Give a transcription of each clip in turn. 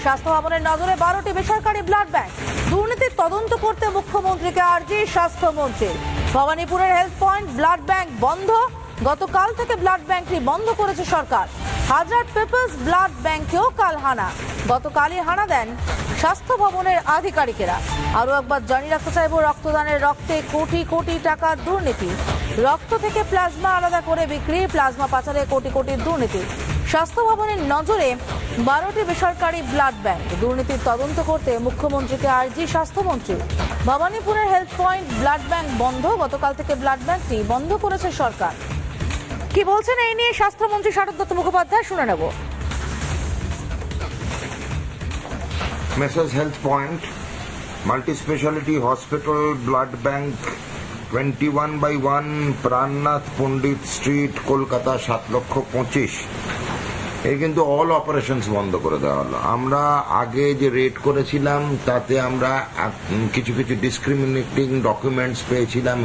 স্বাস্থ্য ভবনের নজরে 12টি বেসরকারি ব্লাড ব্যাংক। দুর্নীতির তদন্ত করতে মুখ্যমন্ত্রীকে আর্জি স্বাস্থ্যমন্ত্রীর। ভবানীপুরের হেলথ পয়েন্ট ব্লাড ব্যাংক বন্ধ। গতকাল থেকে ব্লাড ব্যাংকটি বন্ধ করেছে সরকার। হাজার পিপলস ব্লাড ব্যাংকেও কাল হানা। গতকালই হানা দেন স্বাস্থ্য ভবনের আধিকারিকেরা। আরও একবার জানিয়ে রাখতে চাইব, রক্তদানের রক্তে কোটি কোটি টাকার দুর্নীতি। রক্ত থেকে প্লাজমা আলাদা করে বিক্রি, প্লাজমা পাচারে কোটি কোটির দুর্নীতি। স্বাস্থ্য ভবনের নজরে 12টি বেসরকারি ব্লাড ব্যাংক। দুর্নীতির তদন্ত করতে মুখ্যমন্ত্রীকে আর্জি স্বাস্থ্যমন্ত্রী। ভবানীপুরের হেলথ পয়েন্ট ব্লাড ব্যাংক বন্ধ। গতকাল থেকে ব্লাড ব্যাংকটি বন্ধ করেছে সরকার। কি বলছেন এই নিয়ে স্বাস্থ্যমন্ত্রী শারদ দত্ত মুখোপাধ্যায়, শুনে নেব। Messrs Health Point, Multi-Speciality Hospital Blood Bank, 21/1 প্রাণনাথ পণ্ডিত স্ট্রিট, কলকাতা 7,25,000। এই কিন্তু অল অপারেশনস বন্ধ করে দেওয়া হলো। আমরা আগে যে রেড করেছিলাম তাতে আমরা কিছু কিছু ডিসক্রিমিনেটিং ডকুমেন্টস পেয়েছিলাম,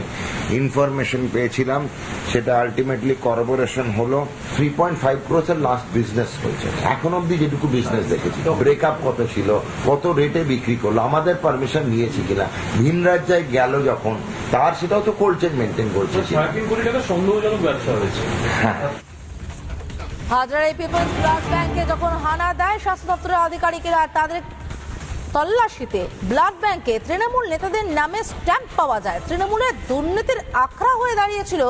ইনফরমেশন পেয়েছিলাম, সেটা আলটিমেটলি কর্পোরেশন হলো। 3.5 crores লাস্ট বিজনেস হয়েছে। এখন অব্দি যেটুকু বিজনেস দেখেছি, ব্রেকআপ কত ছিল, কত রেটে বিক্রি করলো, আমাদের পারমিশন নিয়েছি কিনা, ভিন রাজ্যায় গেল যখন, তার সেটাও তো কোল্ড চেইন মেনটেন করছে। সন্দেহজনক ব্যবসা হয়েছে। হ্যাঁ, হাজারে পিপলস ব্লাড ব্যাংকে যখন হানা দেয় স্বাস্থ্য দপ্তরের আধিকারিকেরা, তাদের তল্লাশিতে ব্লাড ব্যাংকে তৃণমূল নেতাদের নামে স্ট্যাম্প পাওয়া যায়। তৃণমূলের দুর্নীতির আখড়া হয়ে দাঁড়িয়েছিল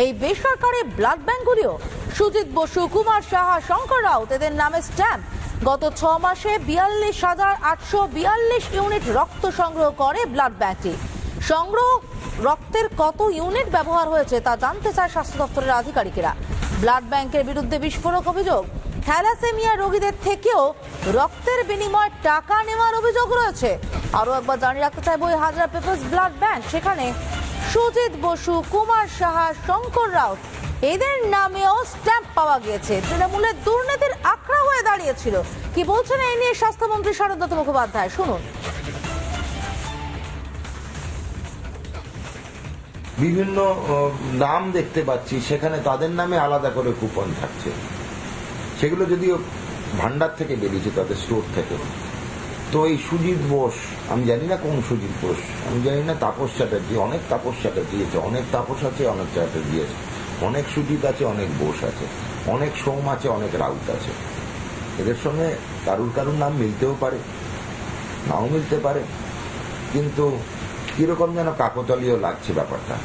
এই বেসরকারি ব্লাড ব্যাংকগুলিও। সুজিত বসু, কুমার সাহা, শঙ্কর রাউত, এদের নামে স্ট্যাম্প। গত 6 মাসে 42,842 ইউনিট রক্ত সংগ্রহ করে ব্লাড ব্যাংকটি। সংগ্রহ রক্তের কত ইউনিট ব্যবহার হয়েছে তা জানতে চায় স্বাস্থ্য দপ্তরের আধিকারিকেরা। ব্লাড ব্যাংকের বিরুদ্ধে বিস্ফোরক অভিযোগ। থ্যালাসেমিয়া রোগীদের থেকেও রক্তের বিনিময়ে টাকা নেওয়ার অভিযোগ রয়েছে। আরও একবার জানিয়ে রাখতে চাইব, এই হাজরা পিপলস ব্লাড ব্যাংক, সেখানে সুজিত বসু, কুমার সাহা, শঙ্কর রাউত, এদের নামেও স্ট্যাম্প পাওয়া গিয়েছে। তৃণমূলের দুর্নীতির আখড়া হয়ে দাঁড়িয়েছিল। কি বলছেন এই নিয়ে স্বাস্থ্যমন্ত্রী শারদ দত্ত মুখোপাধ্যায়, শুনুন। বিভিন্ন নাম দেখতে পাচ্ছি, সেখানে তাদের নামে আলাদা করে কুপন থাকছে। সেগুলো যদিও ভান্ডার থেকে বেরিয়েছে, তাদের স্টোর থেকে। তো এই সুজিত বোস, আমি জানি না কোন সুজিত বোস, আমি জানি না তাপস চ্যাটার্জি, অনেক তাপস চ্যাটার্জি আছে, অনেক তাপস আছে, অনেক চ্যাটার্জি আছে, অনেক সুজিত আছে, অনেক বোস আছে, অনেক সোম আছে, অনেক রাউত আছে। এদের সঙ্গে কারুর কারুর নাম মিলতেও পারে, নাও মিলতে পারে, কিন্তু কিরকম যেন কাকতালীয় লাগছে ব্যাপারটা।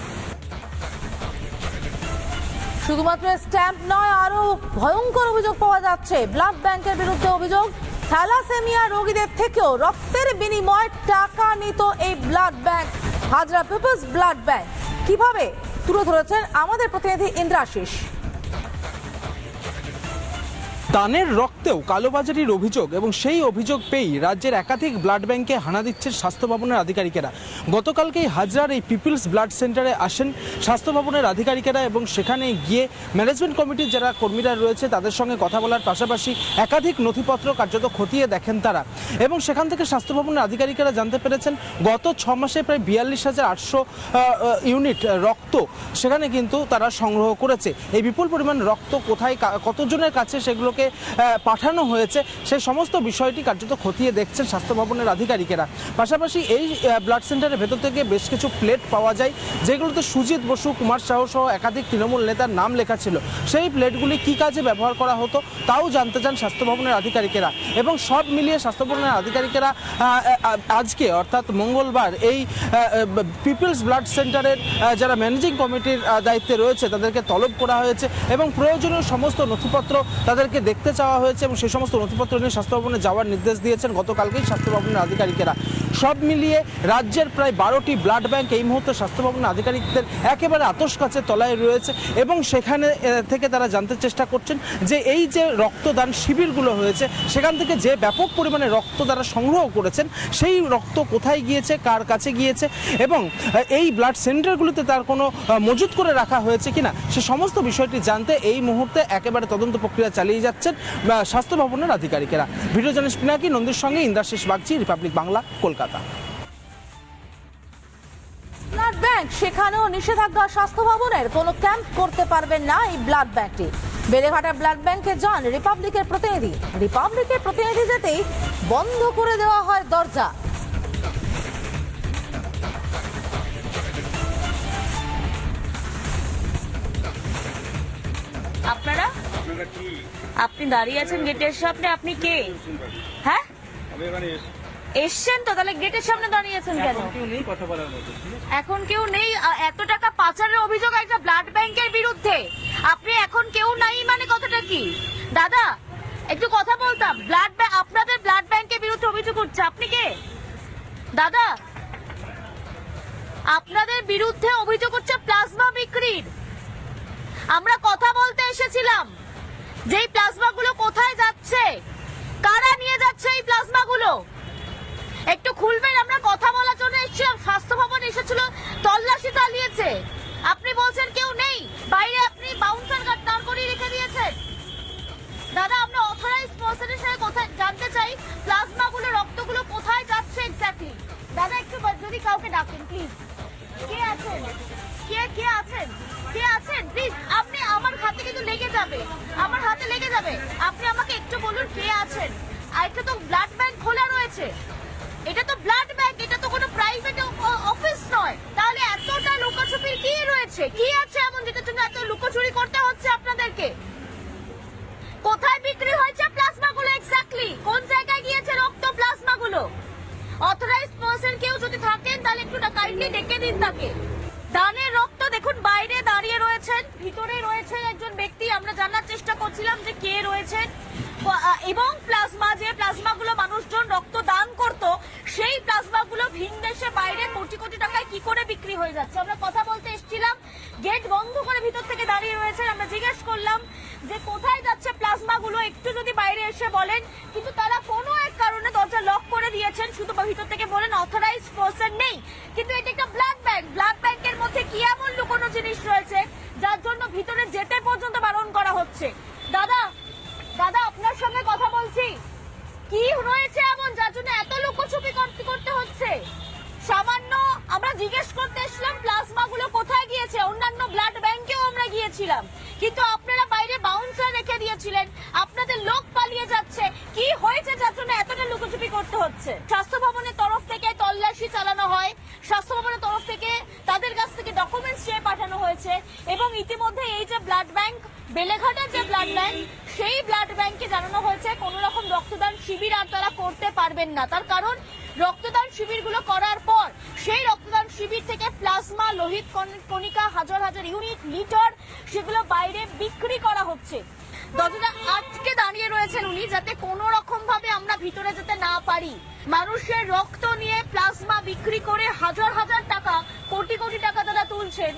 শুধুমাত্র স্ট্যাম্প নয়, আরো ভয়ঙ্কর অভিযোগ পাওয়া যাচ্ছে। ব্লাড ব্যাংকের বিরুদ্ধে অভিযোগ, থ্যালাসেমিয়া রোগীদের থেকেও রক্তের বিনিময়ে টাকা নিত এই blood bank, Hazra people's blood bank. কিভাবে তুলে ধরেছেন আমাদের প্রতিনিধি ইন্দ্রাশিস। দানের রক্তেও কালোবাজারির অভিযোগ, এবং সেই অভিযোগ পেয়েই রাজ্যের একাধিক ব্লাড ব্যাংকে হানা দিচ্ছেন স্বাস্থ্য ভবনের আধিকারিকেরা। গতকালকেই হাজরার এই পিপলস ব্লাড সেন্টারে আসেন স্বাস্থ্য ভবনের আধিকারিকেরা, এবং সেখানে গিয়ে ম্যানেজমেন্ট কমিটির যারা কর্মীরা রয়েছে তাদের সঙ্গে কথা বলার পাশাপাশি একাধিক নথিপত্র কার্যত খতিয়ে দেখেন তারা। এবং সেখান থেকে স্বাস্থ্য ভবনের আধিকারিকেরা জানতে পেরেছেন গত 6 মাসে প্রায় 42,800 ইউনিট রক্ত সেখানে কিন্তু তারা সংগ্রহ করেছে। এই বিপুল পরিমাণ রক্ত কোথায়, কতজনের কাছে সেগুলোকে পাঠানো হয়েছে, সেই সমস্ত বিষয়টি কার্যত খতিয়ে দেখছেন স্বাস্থ্য ভবনের আধিকারিকেরা। পাশাপাশি এই ব্লাড সেন্টারের ভেতর থেকে বেশ কিছু প্লেট পাওয়া যায়, যেগুলোতে সুজিত বসু, কুমার সাহ সহ একাধিক তৃণমূল নেতার নাম লেখা ছিল। সেই প্লেটগুলি কি কাজে ব্যবহার করা হতো তাও জানতে চান স্বাস্থ্য ভবনের আধিকারিকেরা। এবং সব মিলিয়ে স্বাস্থ্য ভবনের আধিকারিকেরা আজকে অর্থাৎ মঙ্গলবার এই পিপলস ব্লাড সেন্টারের যারা ম্যানেজিং কমিটির দায়িত্বে রয়েছে তাদেরকে তলব করা হয়েছে, এবং প্রয়োজনীয় সমস্ত নথিপত্র তাদেরকে দেখতে চাওয়া হয়েছে, এবং সেই সমস্ত নথিপত্র নিয়ে স্বাস্থ্য ভবনে যাওয়ার নির্দেশ দিয়েছেন গতকালকেই স্বাস্থ্য ভবনের আধিকারিকেরা। সব মিলিয়ে রাজ্যের প্রায় 12টি ব্লাড ব্যাংক এই মুহূর্তে স্বাস্থ্য ভবনের আধিকারিকদের একেবারে আতশ কাছে তলায় রয়েছে, এবং সেখানে থেকে তারা জানতে চেষ্টা করছেন যে এই যে রক্তদান শিবিরগুলো হয়েছে সেখান থেকে যে ব্যাপক পরিমাণে রক্ত তারা সংগ্রহ করেছেন সেই রক্ত কোথায় গিয়েছে, কার কাছে গিয়েছে, এবং এই ব্লাড সেন্টারগুলোতে তার কোনো মজুত করে রাখা হয়েছে কিনা সে সমস্ত বিষয়টি জানতে এই মুহূর্তে একেবারে তদন্ত প্রক্রিয়া চালিয়ে যাচ্ছেন স্বাস্থ্য ভবনের আধিকারিকেরা। ভিডিও জার্নালিস্ট পিনাকি নন্দীর সঙ্গে Indrashis Bagchi, Republic Bangla, Kolkata. Blood bank, সেখানেও নিষেধাজ্ঞা স্বাস্থ্য ভবনের, কোনো ক্যাম্প করতে পারবেন না এই ব্লাড ব্যাংকটি। বেলেঘাটা ব্লাড ব্যাংকে যান রিপাবলিকের প্রতিনিধি যেতেই বন্ধ করে দেওয়া হয় দরজা। আপনারা আপনি দাঁড়িয়ে আছেন গেটের সামনে, আপনি কে? হ্যাঁ, এসছেন তো, তাহলে গেটের সামনে দাঁড়িয়ে আছেন কেন? এখন কেউ নেই? এত টাকা পাচারের অভিযোগ একটা ব্লাড ব্যাংকের বিরুদ্ধে, আপনি এখন কেউ নাই মানে কথাটা কি? দাদা একটু কথা বলতাম। আপনাদের ব্লাড ব্যাংকের বিরুদ্ধে অভিযোগ উঠছে, আপনি কে? দাদা আপনাদের বিরুদ্ধে অভিযোগ হচ্ছে প্লাজমা বিক্রির। আমরা কথা বলতে এসেছিলাম যে এই প্লাজমাগুলো কোথায় যাচ্ছে, কারা নিয়ে যাচ্ছে এই প্লাজমাগুলো, একটু খুলবেন? আমরা কথা বলার জন্য এসেছিলাম, স্বাস্থ্য ভবন এসেছিল, তল্লাশি চালিয়েছে, আপনি বলছেন কেউ নেই, বাইরে আপনি বাউন্সার গার্ড দাঁড় করিয়ে রেখে দিয়েছেন। দাদা আমরা অথরাইজড পারসনের সাথে কোথায় জানতে চাই প্লাজমাগুলো, রক্তগুলো কোথায় যাচ্ছে এক্স্যাক্টলি। দাদা একটু যদি কাউকে ডাকেন প্লিজ। কে আছেন? কে আছেন? কে আছেন প্লিজ? আপনি আমার হাতে কিন্তু লেগে যাবে, আমার হাতে লেগে যাবে, আপনি আমাকে একটু বলুন কে আছেন। আর এটা তো ব্লাড ব্যাংক খোলা রয়েছে, এটা তো ব্লাড ব্যাংক, এটা তো কোনো প্রাইভেট অফিস নয়, তাহলে এতটা লুকোচুরির কি রয়েছে, কি আছে এমন যেটার জন্য এত লুকোচুরি করতে হচ্ছে আপনাদেরকে? কোথায় বিক্রি হয়েছে প্লাজমাগুলো এক্স্যাক্টলি, কোন জায়গায় গিয়েছে রক্ত প্লাজমাগুলো? অথরাইজড পারসন কেউ যদি থাকেন তাহলে একটু কাইন্ডলি ডেকে দিন তাকে। দানের রক্ত দেখুন, বাইরে দাঁড়িয়ে রয়েছেন, ভিতরে রয়েছে একজন ব্যক্তি, আমরা জানার চেষ্টা করছিলাম যে কে রয়েছেন, এবং প্লাজমা, যে প্লাজমাগুলো মানুষজন রক্ত দান করত, সেই প্লাজমাগুলো ভিন দেশে বাইরে কোটি কোটি টাকায় কি করে বিক্রি হয়ে যাচ্ছে। আমরা কথা বলতে এসেছিলাম, গেট বন্ধ করে ভিতর থেকে দাঁড়িয়ে রয়েছেন, আমরা জিজ্ঞেস করলাম যে কোথায় যাচ্ছে প্লাজমাগুলো, একটু যদি বাইরে এসে বলেন, কিন্তু তারা কোনো এক কারণে দরজা লক করে দিয়েছেন, শুধু ভিতর থেকে বলেন অথরাইজড পারসন নেই। কিন্তু এটা একটা ব্লাড ব্যাংক, ব্লাড ব্যাংকের মধ্যে কি এমন লুকোনো জিনিস রয়েছে যার জন্য ভিতরে যেতে পর্যন্ত বারণ করা হচ্ছে? দাদা আপনার সঙ্গে কথা বলছি, কি রয়েছে এমন যার জন্য এত লুকোছুপি করতে হচ্ছে? সামান্য আমরা জিজ্ঞেস করতে এসলাম প্লাজমাগুলো কোথায় গিয়েছে, অন্যান্য ব্লাড ব্যাংকেও আমরা গিয়েছিলাম, কিন্তু আপনারা বাইরে বাউন্সার রেখে দিয়েছিলেন, আপনাদের লোক পালিয়ে যাচ্ছে, কি হয়েছে যার জন্য এতটা লুকোচুপি করতে হচ্ছে? স্বাস্থ্য ভবনের তরফ থেকে তল্লাশি চালানো হয়, স্বাস্থ্য ভবনের তরফ থেকে তাদের কাছ থেকে ডকুমেন্টস চেয়ে পাঠানো হয়েছে, এবং ইতিমধ্যে এই যে ব্লাড ব্যাংক, বেলেঘাটার যে ব্লাড ব্যাংক, সেই ব্লাড ব্যাংকে জানানো হয়েছে কোন রকম রক্তদান শিবির আর তারা করতে পারবেন না। তার কারণ রক্তদান শিবিরগুলো করার পর সেই রক্তদান শিবির থেকে প্লাজমা, লোহিত কণিকা, হাজার হাজার ইউনিট, লিটার, সেগুলো বাইরে বিক্রি করা হচ্ছে। দরজাটা আটকে দাঁড়িয়ে রয়েছেন উনি, যাতে কোনো রকম ভাবে আমরা ভিতরে যেতে না পারি। মানুষের রক্ত নিয়ে প্লাজমা বিক্রি করে হাজার হাজার টাকা, কোটি কোটি টাকা তারা তুলছেন।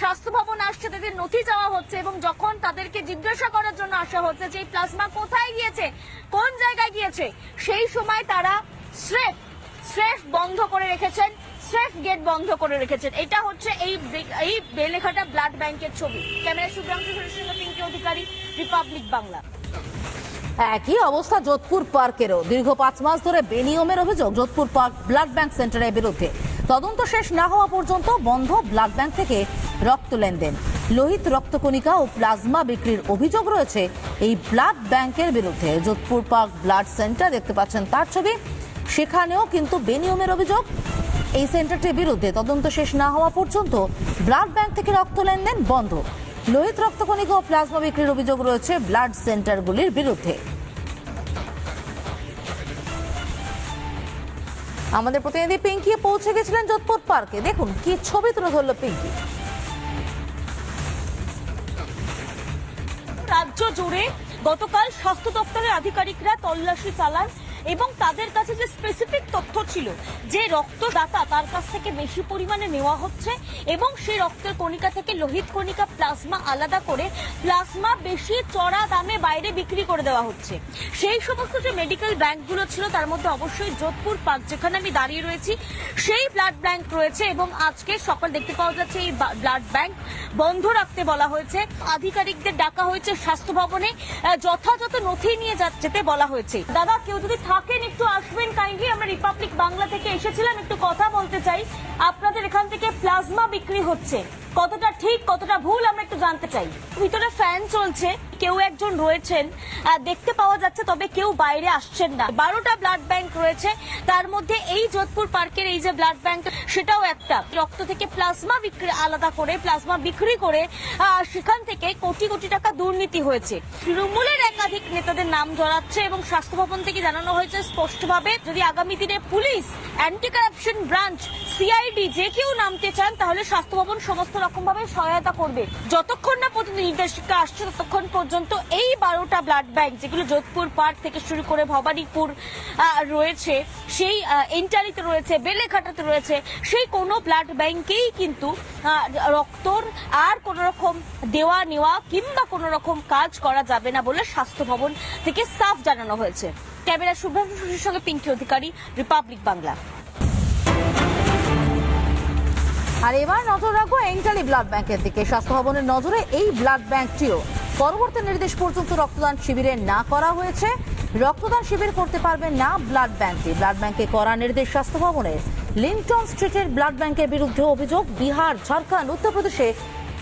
স্বাস্থ্য ভবন আসছে, তাদের নথি চাওয়া হচ্ছে, এবং যখন তাদেরকে জিজ্ঞাসা করার জন্য আসা হচ্ছে যে এই প্লাজমা কোথায় গিয়েছে, কোন জায়গায় গিয়েছে, সেই সময় তারা স্রেফ বন্ধ করে রেখেছেন, স্রেফ গেট বন্ধ করে রেখেছেন। এটা হচ্ছে এই বেলেঘাটা ব্লাড ব্যাংকের ছবি। ক্যামেরা শুভ্রাংশু পিঙ্কি অধিকারী, রিপাবলিক বাংলা। একই অবস্থা যোধপুর পার্কেরও। দীর্ঘ 5 মাস ধরে বেনিয়মের অভিযোগ যোধপুর পার্ক ব্লাড ব্যাংক সেন্টারের বিরুদ্ধে। তদন্ত শেষ না হওয়া পর্যন্ত বন্ধ ব্লাড ব্যাংক থেকে রক্ত লেনদেন, লোহিত রক্তকণিকা ও প্লাজমা বিক্রির অভিযোগ রয়েছে এই ব্লাড ব্যাংকের বিরুদ্ধে। যোধপুর পার্ক ব্লাড সেন্টার দেখতে পাচ্ছেন তার ছবি, সেখানেও কিন্তু বেনিয়মের অভিযোগ। এই সেন্টারটির বিরুদ্ধে তদন্ত শেষ না হওয়া পর্যন্ত ব্লাড ব্যাংক থেকে রক্ত লেনদেন বন্ধ, লোহিত রক্তকণিকা ও প্লাজমা বিক্রির অভিযোগ রয়েছে ব্লাড সেন্টারগুলির বিরুদ্ধে। আমাদের প্রতিনিধি পিঙ্কি পৌঁছে গেছিলেন যোধপুর পার্কে, দেখুন কি ছবি তুলে ধরল পিঙ্কি। রাজ্য জুড়ে গতকাল স্বাস্থ্য দপ্তরের আধিকারিকরা তল্লাশি চালান, এবং তাদের কাছে যে স্পেসিফিক তথ্য ছিল যে রক্তদাতা তার কাছ থেকে বেশি পরিমাণে নেওয়া হচ্ছে, এবং সেই রক্তের কণিকা থেকে লোহিত কণিকা, প্লাজমা আলাদা করে প্লাজমা বেশি চড়া দামে বাইরে বিক্রি করে দেওয়া হচ্ছে। সেই সমস্ত যে মেডিকেল ব্যাংকগুলো ছিল তার মধ্যে অবশ্যই যোধপুর পার্ক, যেখানে আমি দাঁড়িয়ে রয়েছি, সেই ব্লাড ব্যাংক রয়েছে, এবং আজকে সকাল দেখতে পাওয়া যাচ্ছে এই ব্লাড ব্যাংক বন্ধ রাখতে বলা হয়েছে। আধিকারিকদের ডাকা হয়েছে স্বাস্থ্য ভবনে, যথাযথ নথি নিয়ে যেতে বলা হয়েছে। দাদা কেউ যদি থাকেন একটু আসবেন কাইন্ডলি, আমরা রিপাবলিক বাংলা থেকে এসেছিলাম, একটু কথা বলতে চাই। আপনাদের এখান থেকে প্লাজমা বিক্রি হচ্ছে, কতটা ঠিক কতটা ভুল আমরা একটু জানতে চাই। ভিতরে ফ্যান চলছে, কেউ একজন রয়েছেন দেখতে পাওয়া যাচ্ছে, তবে কেউ বাইরে আসছেন না। 12টা ব্লাড ব্যাংক রয়েছে, তার মধ্যে এই যোধপুর পার্কের এই যে ব্লাড ব্যাংক সেটাও একটা। রক্ত থেকে প্লাজমা বিক্রি আলাদা করে প্লাজমা বিক্রি করে সেখান থেকে কোটি কোটি টাকা দুর্নীতি হয়েছে। তৃণমূলের একাধিক নেতাদের নাম জড়াচ্ছে এবং স্বাস্থ্য ভবন থেকে জানানো হয়েছে স্পষ্টভাবে যদি আগামী দিনে police, anti corruption branch, CID যে কেউ নামতে চান তাহলে স্বাস্থ্য ভবন সমস্ত রকম ভাবে সহায়তা করবে। যতক্ষণ না পর্যন্ত নির্দেশিকা আসছে ততক্ষণ পর্যন্ত এই 12টা ব্লাড ব্যাংক যেগুলো যোধপুর পার্ক থেকে শুরু করে ভবানীপুর রয়েছে, সেই এন্টালিতে রয়েছে, বেলেঘাটাতে রয়েছে, সেই কোনো ব্লাড ব্যাংকেই কিন্তু রক্তর আর কোন রকম দেওয়া নেওয়া কিংবা কোন রকম কাজ করা যাবে না বলে স্বাস্থ্য ভবন থেকে সাফ জানানো হয়েছে। ক্যামেরা শুভ্রাংশু সুশীর সঙ্গে পিঙ্কি অধিকারী, রিপাবলিক বাংলা। আর এবার নজর রাখবো এন্টালি ব্লাড ব্যাংকের দিকে। স্বাস্থ্য ভবনের নজরে এই ব্লাড ব্যাংকটিও পরবর্তী নির্দেশ পর্যন্ত রক্তদান শিবিরে না করা হয়েছে। রক্তদান শিবির করতে পারবে না ব্লাড ব্যাংকটি। ব্লাড ব্যাংকে করা নির্দেশ স্বাস্থ্য ভবনের। লিংটন স্ট্রিটের ব্লাড ব্যাংকের বিরুদ্ধে অভিযোগ, বিহার, ঝাড়খণ্ড, উত্তরপ্রদেশে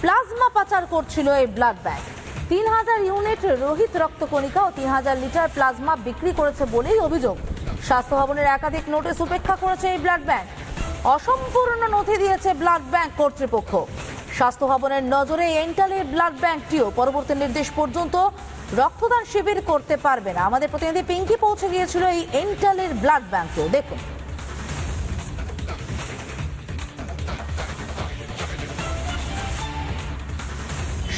প্লাজমা পাচার করছিল এই ব্লাড ব্যাংক। 3000 ইউনিট রোহিত রক্তকণিকা ও 3000 লিটার প্লাজমা বিক্রি করেছে বলেই অভিযোগ। স্বাস্থ্য ভবনের একাধিক নোটিশ উপেক্ষা করেছে এই ব্লাড ব্যাংক। অসম্পূর্ণ নথি দিয়েছে ব্লাড ব্যাংক কর্তৃপক্ষ। স্বাস্থ্য ভবনের নজরে এন্টালি ব্লাড ব্যাংকটিও পরবর্তী নির্দেশ পর্যন্ত রক্তদান শিবির করতে পারবে না। আমাদের প্রতিনিধি পিঙ্কি পৌঁছে গিয়েছিল এই এন্টালির ব্লাড ব্যাংকেও, দেখুন।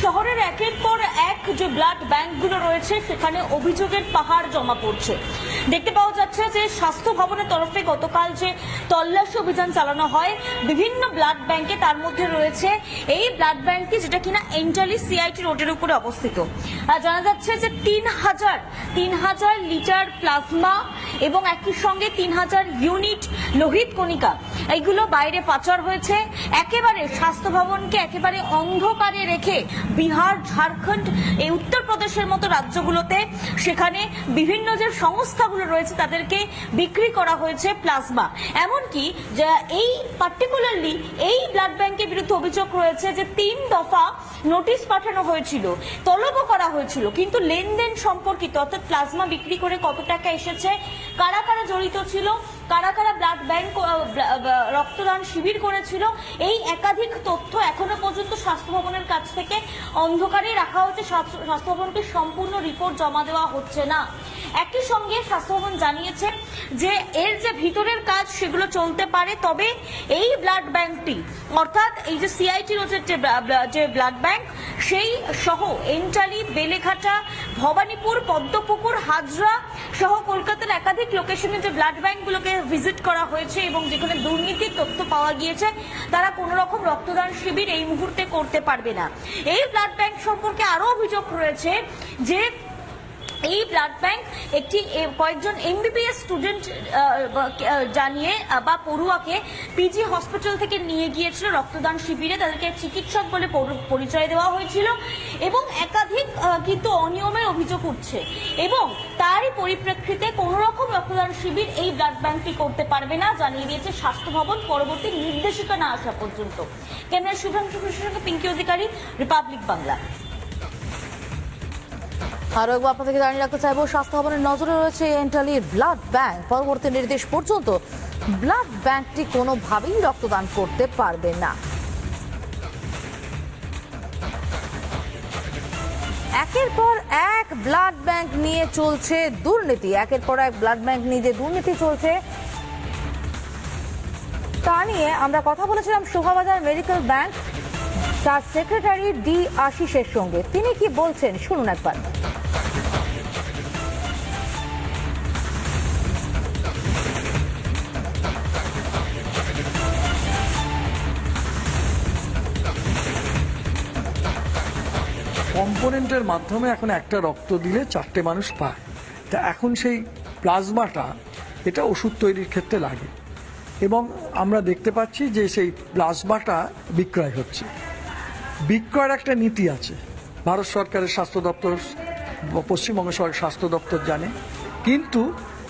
শহরের একের পর এক যে ব্লাড ব্যাংকগুলো রয়েছে সেখানে অভিযোগের পাহাড় জমা পড়ছে। দেখতে পাওয়া যাচ্ছে যে স্বাস্থ্য ভবনের তরফে গতকাল যে তল্লাশি অভিযান চালানো হয় বিভিন্ন ব্লাড ব্যাংকে, তার মধ্যে রয়েছে এই ব্লাড ব্যাংকটি যেটা কিনা এন্টালি সিআইটি রোডের উপরে অবস্থিত। জানা যাচ্ছে যে 3000 লিটার প্লাজমা এবং একই সঙ্গে 3000 ইউনিট লোহিত কণিকা এইগুলো বাইরে পাচার হয়েছে। একেবারে স্বাস্থ্য ভবনকে একেবারে অন্ধকারে রেখে বিহার, ঝাড়খণ্ড, এই উত্তরপ্রদেশের মতো রাজ্যগুলোতে সেখানে বিভিন্ন যে সংস্থাগুলো রয়েছে তাদেরকে বিক্রি করা হয়েছে প্লাজমা। এমনকি এই পার্টিকুলারলি এই ব্লাড ব্যাংকের বিরুদ্ধে অভিযোগ রয়েছে যে 3 দফা নোটিশ পাঠানো হয়েছিল, তলবও করা হয়েছিল, কিন্তু লেনদেন সম্পর্কিত অর্থাৎ প্লাজমা বিক্রি করে কত টাকা এসেছে, কারা কারা জড়িত ছিল, কারা কারা ব্লাড ব্যাংক রক্তদান শিবির করেছিল, এই একাধিক তথ্য এখনো পর্যন্ত স্বাস্থ্য ভবনের কাছ থেকে অন্ধকারে রাখা হচ্ছে। স্বাস্থ্য ভবনকে সম্পূর্ণ রিপোর্ট জমা দেওয়া হচ্ছে না। একই সঙ্গে স্বাস্থ্য ভবন জানিয়েছে যে এর যে ভিতরের কাজ সেগুলো চলতে পারে, তবে এই ব্লাড ব্যাংকটি অর্থাৎ এই যে সিআইটি রোডের যে ব্লাড ব্যাংক সেই সহ এন্টালি, বেলেঘাটা, ভবানীপুর, পদ্মপুকুর, হাজরা সহ কলকাতার একাধিক লোকেশনে যে ব্লাড ব্যাংকগুলোকে ভিজিট করা হয়েছে এবং যেখানে দুর্নীতির তথ্য পাওয়া গিয়েছে তারা কোনো রকম রক্তদান শিবির এই মুহূর্তে করতে পারবে না। এই ব্লাড ব্যাংক সম্পর্কে আরো অভিযোগ রয়েছে যে এই ব্লাড ব্যাংক একটি কয়েকজন এমবিবিএস স্টুডেন্ট জানিয়ে বা পড়ুয়াকে পিজি হসপিটাল থেকে নিয়ে গিয়েছিল রক্তদান শিবিরে, তাদেরকে চিকিৎসক বলে পরিচয় দেওয়া হয়েছিল এবং একাধিক কিন্তু অনিয়মের অভিযোগ উঠছে এবং তারই পরিপ্রেক্ষিতে কোনো রকম রক্তদান শিবির এই ব্লাড ব্যাংকটি করতে পারবে না জানিয়ে দিয়েছে স্বাস্থ্য ভবন পরবর্তী নির্দেশিকা না আসা পর্যন্ত। ক্যামেরা শুভ্রাংশু সুশীর সঙ্গে পিঙ্কি অধিকারী, রিপাবলিক বাংলা। আরো একবার আপনাদেরকে জানিয়ে রাখতে চাইবো স্বাস্থ্য ভবনের নজরে রয়েছে এন্টালির ব্লাড ব্যাংক। পরবর্তী নির্দেশ পর্যন্ত ব্লাড ব্যাংকটি কোনোভাবেই রক্তদান করতে পারবে না। একের পর এক ব্লাড ব্যাংক নিয়ে চলছে দুর্নীতি, একের পর এক ব্লাড ব্যাংক নিয়ে যে দুর্নীতি চলছে তা নিয়ে আমরা কথা বলেছিলাম শোভাবাজার মেডিকেল ব্যাংক তার সেক্রেটারি ডি আশিসের সঙ্গে। তিনি কি বলছেন শুনুন একবার। কম্পোনেন্টের মাধ্যমে এখন একটা রক্ত দিলে 4টে মানুষ পায়। তা এখন সেই প্লাজমাটা এটা ওষুধ তৈরির ক্ষেত্রে লাগে এবং আমরা দেখতে পাচ্ছি যে সেই প্লাজমাটা বিক্রয় হচ্ছে। বিক্রয়ের একটা নীতি আছে, ভারত সরকারের স্বাস্থ্য দপ্তর, পশ্চিমবঙ্গ সরকারের স্বাস্থ্য দপ্তর জানে, কিন্তু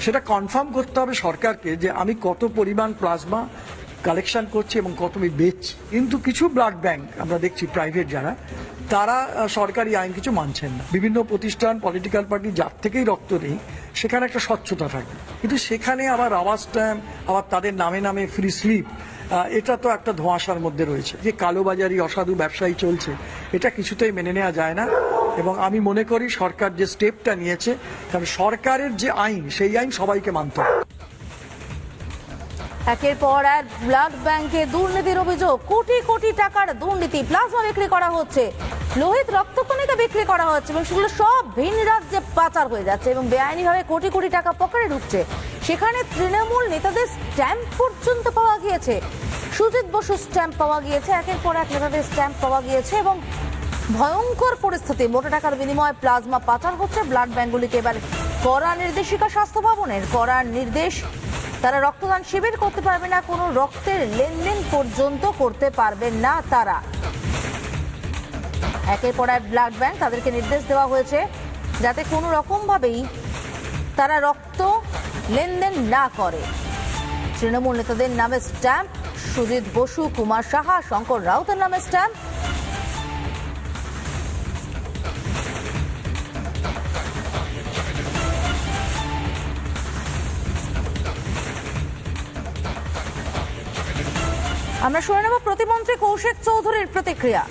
সেটা কনফার্ম করতে হবে সরকারকে যে আমি কত পরিমাণ প্লাজমা কালেকশন করছে এবং কত আমি বেচছি। কিন্তু কিছু ব্লাড ব্যাংক আমরা দেখছি প্রাইভেট যারা, তারা সরকারি আইন কিছু মানছেন না। বিভিন্ন প্রতিষ্ঠান, পলিটিক্যাল পার্টি যার থেকেই রক্ত নেই সেখানে একটা স্বচ্ছতা থাকে, কিন্তু সেখানে আবার রাবার স্ট্যাম্প, আবার তাদের নামে নামে ফ্রি স্লিপ, এটা তো একটা ধোঁয়াশার মধ্যে রয়েছে। যে কালোবাজারি অসাধু ব্যবসায়ী চলছে, এটা কিছুতেই মেনে নেওয়া যায় না। এবং আমি মনে করি সরকার যে স্টেপটা নিয়েছে, কারণ সরকারের যে আইন, সেই আইন সবাইকে মানতে হবে। একের পর এক ব্লাড ব্যাংকে দুর্নীতির অভিযোগ, কোটি কোটি টাকার দুর্নীতি, প্লাজমা বিক্রি করা হচ্ছে, লোহিত রক্তকণিকা বিক্রি করা হচ্ছে এবং সেগুলো সব ভিন রাজ্যে পাচার হয়ে যাচ্ছে এবং বেআইনিভাবে কোটি কোটি টাকা পকেটে ঢুকছে। সেখানে তৃণমূল নেতাদের স্ট্যাম্প পর্যন্ত পাওয়া গিয়েছে, সুজিত বসু স্ট্যাম্প পাওয়া গিয়েছে, একের পর এক নেতাদের স্ট্যাম্প পাওয়া গিয়েছে এবং ভয়ঙ্কর পরিস্থিতি। মোটা টাকার বিনিময়ে প্লাজমা পাচার হচ্ছে। ব্লাড ব্যাংকগুলিকে এবার কড়া নির্দেশিকা স্বাস্থ্য ভবনের, কড়া নির্দেশ, তারা রক্তদান শিবির করতে পারবে না, কোনো রক্তের লেনদেন পর্যন্ত করতে পারবেন না তারা। একের পর এক ব্লাড ব্যাংক, তাদেরকে নির্দেশ দেওয়া হয়েছে যাতে কোনো রকম ভাবেই তারা রক্ত লেনদেন না করে। তৃণমূল নেতাদের নামে স্ট্যাম্প, সুজিত বসু, কুমার সাহা, শঙ্কর রাউতের নামে স্ট্যাম্প। আমরা শুনে নেব প্রতিমন্ত্রী কৌশিক চৌধুরীর প্রতিক্রিয়া।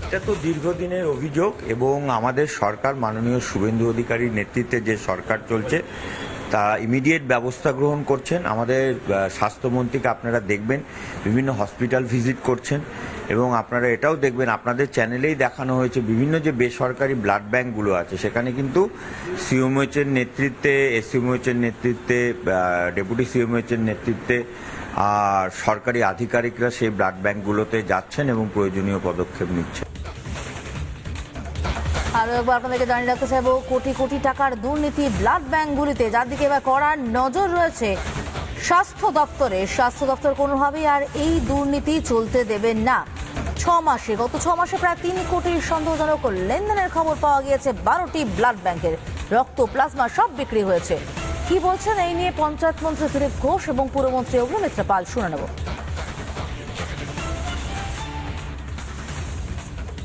এটা তো দীর্ঘদিনের অভিযোগ এবং আমাদের সরকার মাননীয় শুভেন্দু অধিকারীর নেতৃত্বে যে সরকার চলছে তা ইমিডিয়েট ব্যবস্থা গ্রহণ করছেন। আমাদের স্বাস্থ্যমন্ত্রীকে আপনারা দেখবেন বিভিন্ন হসপিটাল ভিজিট করছেন এবং আপনারা এটাও দেখবেন, আপনাদের চ্যানেলেই দেখানো হয়েছে বিভিন্ন যে বেসরকারি ব্লাড ব্যাঙ্কগুলো আছে সেখানে কিন্তু সিএমওএইচের নেতৃত্বে, এসিএমওএইচের নেতৃত্বে, ডেপুটি সিএমওএইচের নেতৃত্বে আর সরকারি আধিকারিকরা সেই ব্লাড ব্যাঙ্কগুলোতে যাচ্ছেন এবং প্রয়োজনীয় পদক্ষেপ নিচ্ছেন। আরো একবার আপনাদেরকে জানিয়ে রাখতে চাইবো, কোটি কোটি টাকার দুর্নীতি ব্লাড ব্যাংকগুলিতে, যার দিকে এবার কড়া নজর রয়েছে স্বাস্থ্য দপ্তরে। স্বাস্থ্য দপ্তর কোনোভাবেই আর এই দুর্নীতি চলতে দেবেন না। গত 6 মাসে প্রায় 3 কোটির সন্দেহজনক লেনদেনের খবর পাওয়া গিয়েছে 12টি ব্লাড ব্যাংকের। রক্ত, প্লাজমা সব বিক্রি হয়েছে। কি বলছেন এই নিয়ে পঞ্চায়েত মন্ত্রী দিলীপ ঘোষ এবং পুরমন্ত্রী অগ্নিমিত্রা পাল, শুনে নেব।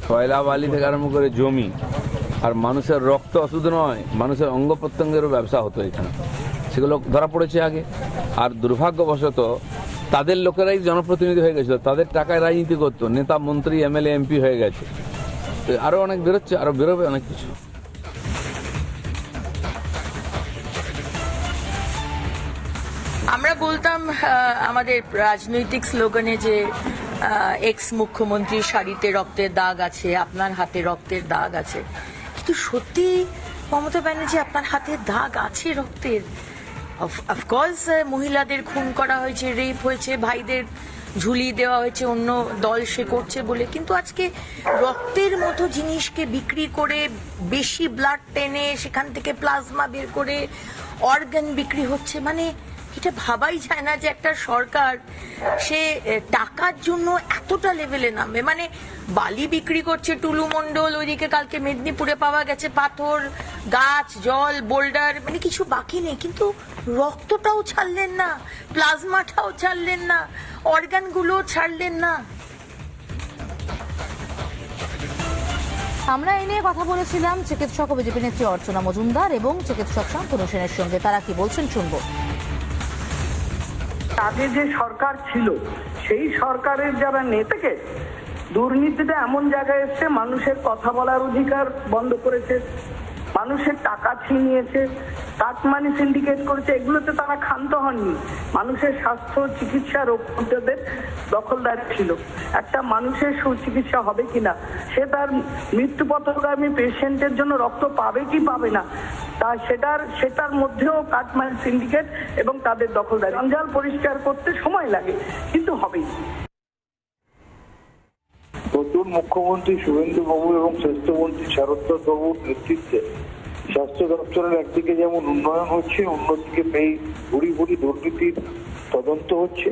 কয়লা বালি থেকে আরম্ভ করে জমি আর মানুষের রক্ত শুধু নয়, মানুষের অঙ্গ প্রত্যঙ্গেরও ব্যবসা হতো এখানে, সেগুলো ধরা পড়েছে আগে। আর দুর্ভাগ্যবশত তাদের লোকেরাই জনপ্রতিনিধি হয়ে গেছিল, তাদের টাকায় রাজনীতি করতো, নেতা, মন্ত্রী, এমএলএ, এমপি হয়ে গেছে। আরো অনেক বেরোচ্ছে, আরো বেরোবে অনেক কিছু। আমরা বলতাম আমাদের রাজনৈতিক স্লোগানে যে এক্স মুখ্যমন্ত্রীর শাড়িতে রক্তের দাগ আছে, আপনার হাতে রক্তের দাগ আছে, কিন্তু সত্যি মমতা ব্যানার্জি আপনার হাতে দাগ আছে রক্তের? অফকোর্স মহিলাদের খুন করা হয়েছে, রেপ হয়েছে, ভাইদের ঝুলিয়ে দেওয়া হয়েছে অন্য দল সে করছে বলে, কিন্তু আজকে রক্তের মতো জিনিসকে বিক্রি করে বেশি ব্লাড টেনে সেখান থেকে প্লাজমা বের করে অর্গান বিক্রি হচ্ছে। মানে এটা ভাবাই যায় না যে একটা সরকার সে টাকার জন্য এতটা লেভেলে নামবে। মানে বালি বিক্রি করছে টুলু মণ্ডল, ওইদিকে কালকে মেদিনীপুরে পাওয়া গেছে পাথর, গাছ, জল, বোল্ডার, মানে কিছু বাকি নেই, কিন্তু রক্তটাও ছাড়লেন না, প্লাজমাটাও ছাড়লেন না, অর্গানগুলো ছাড়লেন না। আমরা এই নিয়ে কথা বলেছিলাম চিকিৎসক ও বিজেপি নেত্রী অর্চনা মজুমদার এবং চিকিৎসক শান্তনু সেনের সঙ্গে। তারা কি বলছেন শুনবো। আগে যে সরকার ছিল সেই সরকারের যারা নেতাকে দুর্নীতিটা এমন জায়গায় এসছে, মানুষের কথা বলার অধিকার বন্ধ করেছে, মানুষের টাকা ছিনিয়েছে, কাটমানি সিন্ডিকেট করেছে, এগুলোতে তারা ক্ষান্ত হননি। মানুষের স্বাস্থ্য চিকিৎসার ওপরদের দখলদার ছিল। একটা মানুষের সুচিকিৎসা হবে কিনা, সে তার মৃত্যুপথগামী পেশেন্টের জন্য রক্ত পাবে কি পাবে না, তা সেটার মধ্যেও কাটমানি সিন্ডিকেট এবং তাদের দখলদারি। জঞ্জাল পরিষ্কার করতে সময় লাগে, কিন্তু হবেই। নতুন মুখ্যমন্ত্রী শুভেন্দু বাবু এবং স্বাস্থ্যমন্ত্রী শারদ বাবুর নেতৃত্বে স্বাস্থ্য দপ্তরের একদিকে যেমন উন্নয়ন হচ্ছে, অন্যদিকে এই ভুরি ভুরি দুর্নীতির তদন্ত হচ্ছে।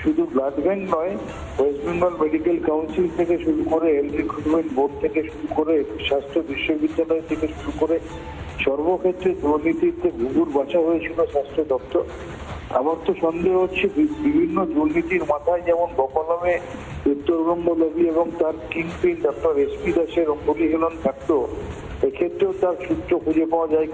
শুধু ব্লাড ব্যাংক নয়, ওয়েস্ট বেঙ্গল মেডিকেল কাউন্সিল থেকে শুরু করে হেলথ রিক্রুটমেন্ট বোর্ড থেকে শুরু করে স্বাস্থ্য বিশ্ববিদ্যালয় থেকে শুরু করে সর্বক্ষেত্রে দুর্নীতিতে ঘুঘুর বাছা হয়েছিল স্বাস্থ্য দপ্তর। আমার তো সন্দেহ হচ্ছে বিভিন্ন দুর্নীতির মাথায় যেমন বকলমে উত্তরবঙ্গ লবি এবং তার কিংপিন ডক্টর এসপি দাসের অঙ্গুলি হেলন থাকতো, এক্ষেত্রেও তার সূত্র খুঁজে পাওয়া যায়